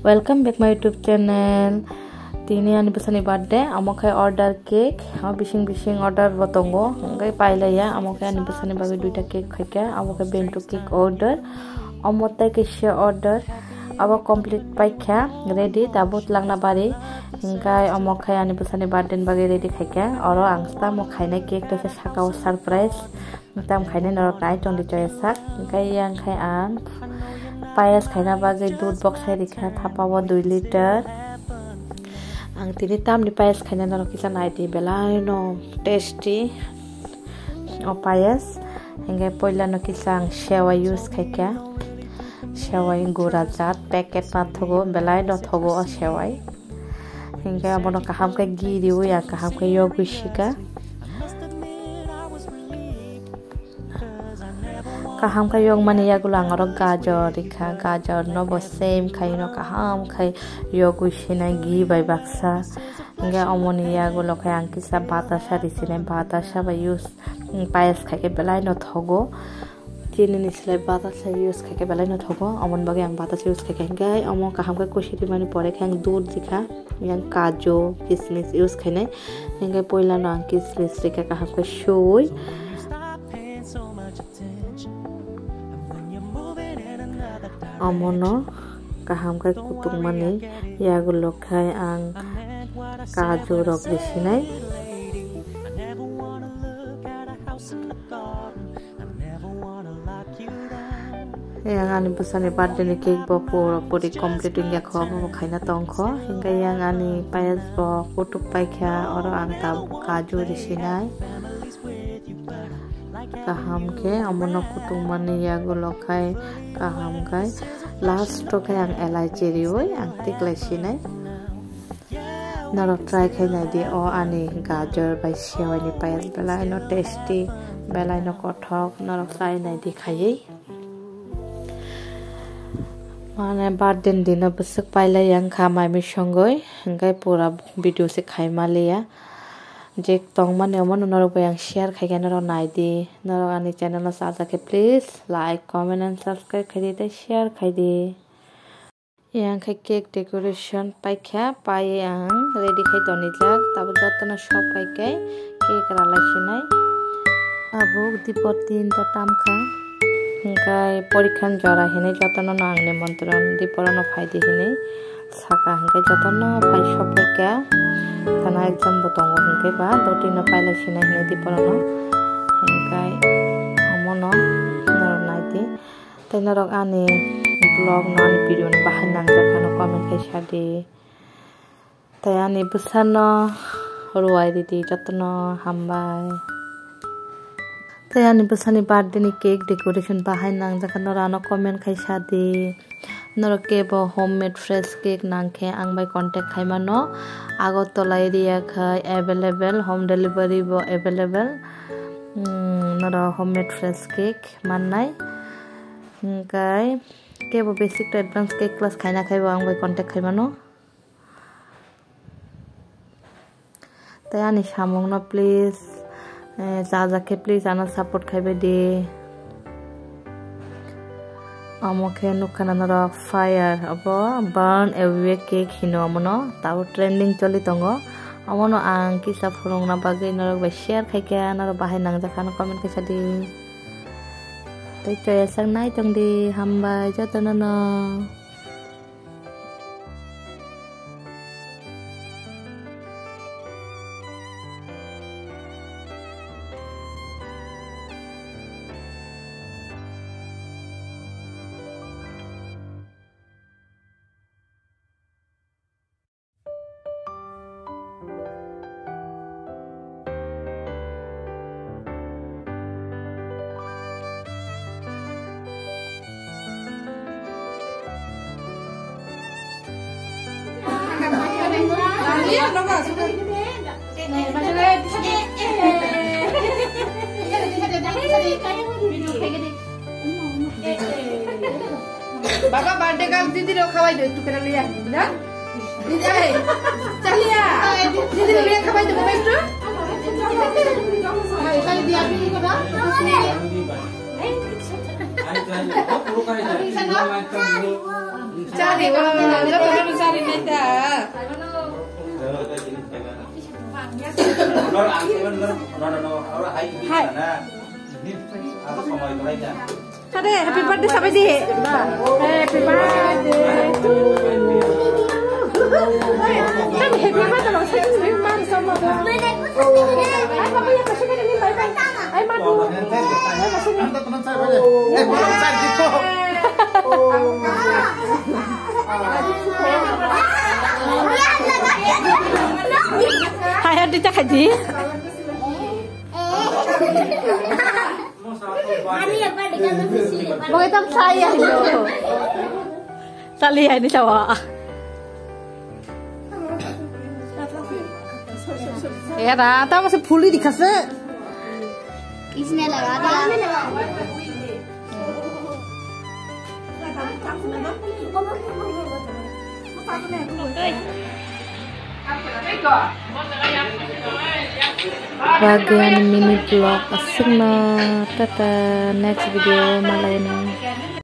Welcome back my YouTube channel. Tini anniversary birthday. Amokai order cake. Bishing order botongo. Ngai paila ya. Amokai anniversary bagi duita cake khaika. Amokai bento cake order. Amotai ke share order. Abo complete paikha ready. Tabut langna bari. Ngai amokai anniversary birthday bagi ready khaika. Oro angsta mo khaina cake ta sakao surprise. Tam khaina norok nai tong di choy sak. Ngai yang khai ang. Payas khaina bagai दूध box hai dikha thapawo 2 liter ang tini tam ni payas khaina naro kisa naiti belai no tasty o payas hingai poila no kisang sewa use khaika sewai gura jat packet ma thogo belai no thogo o sewai hingai amono kaham ka giri ui ang kaham ka yogu shika kaham ka yong mani yagulang aro gajar dikha gajar no bo same khai no kaham khai yogu shina gi bai baksa nga omoni yagulo khai angkisa batasha risine batasha ba use payas khai ke belai no thogo tini nislai batasha use khai ke belai no thogo omon bage ang batasha use khai ke ngai omo kaham ka kushiri mani pore khai दूध dikha yang kaju kismis use khai nai ngai poila no ang kismis dikha kaham ka shoi amono kaham kai kutung mani yagulo khai ang kaju rok disinai yang ani busani birthday ni cake bo puri complete ingya kho bo khaina tongkho hinga yang ani payas bo kutuk paikha oro ang ta kaju disinai kaham ke amono kutung mani yagulo khai kaham kai last to khai ang elaichi rioi ang tiklai sinai naro try khai nai di o ani gajar bai sewai ni payas belai no tasty belai no kothok naro try nai di khai mane birthday dino busuk paila yang khamai mi songoi ngai pura video se khai maleya je tong mane omon noro bayang share khai ga noro nai di noro ani channel no sa ke please like comment and subscribe khai de share khai de yang khai cake decoration paikha pai ang ready khai toni jak tabo jotno shop kai kai cake ralai sinai abo dipot 3 ta tamkha ngai porikhan jora hine jotno no ang nimantron diporano phaidi hine saka ngai jotno phai shop ka kana exam botongo hingke ba doti no paila sina hine diporano hingkai amono naro naiti tenarok ani blog non video ni bahan nang jakano comment kai sadi tayani busano ruai diti jotno hambai tayani busani birthday ni cake decoration bahan nang jakano rano comment kai sadi noro kebo homemade fresh cake nangkhe ang bai contact khai mano Agartala area khai available home delivery bo available noro homemade fresh cake mannai kai kebo basic to advanced cake class khaina khaibo ang bai contact khai mano tayani samong no please jaja ke please ana support khaibe de amokhe nukhana noro fire abo burn away cake hino amono tabo trending choli tongo amono ang kisa phurong na bagai noro ba share khaika noro bahai nang jakano comment kaisa di tai choya sang nai tong di hamba jotano no Baba birthday का दीदी रो खवाई दे तू कर लिया ना दीदी चलिया दीदी रो लिया खवाई दे बेटू खाली दिया भी करा Cari, lo perlu cari neta. Kade, happy birthday sampai di. Happy birthday to you. Kan happy birthday loh, saya ini memang sama. Ay, mama ya kasih kan ini bye bye. Ay, madu. Hai adik cak haji. Mau hitam saya itu. Tali ini cowok. Ya dah, tahu masih puli dikasih. किसने लगा दिया bagian mini vlog asik na tata next video malah ini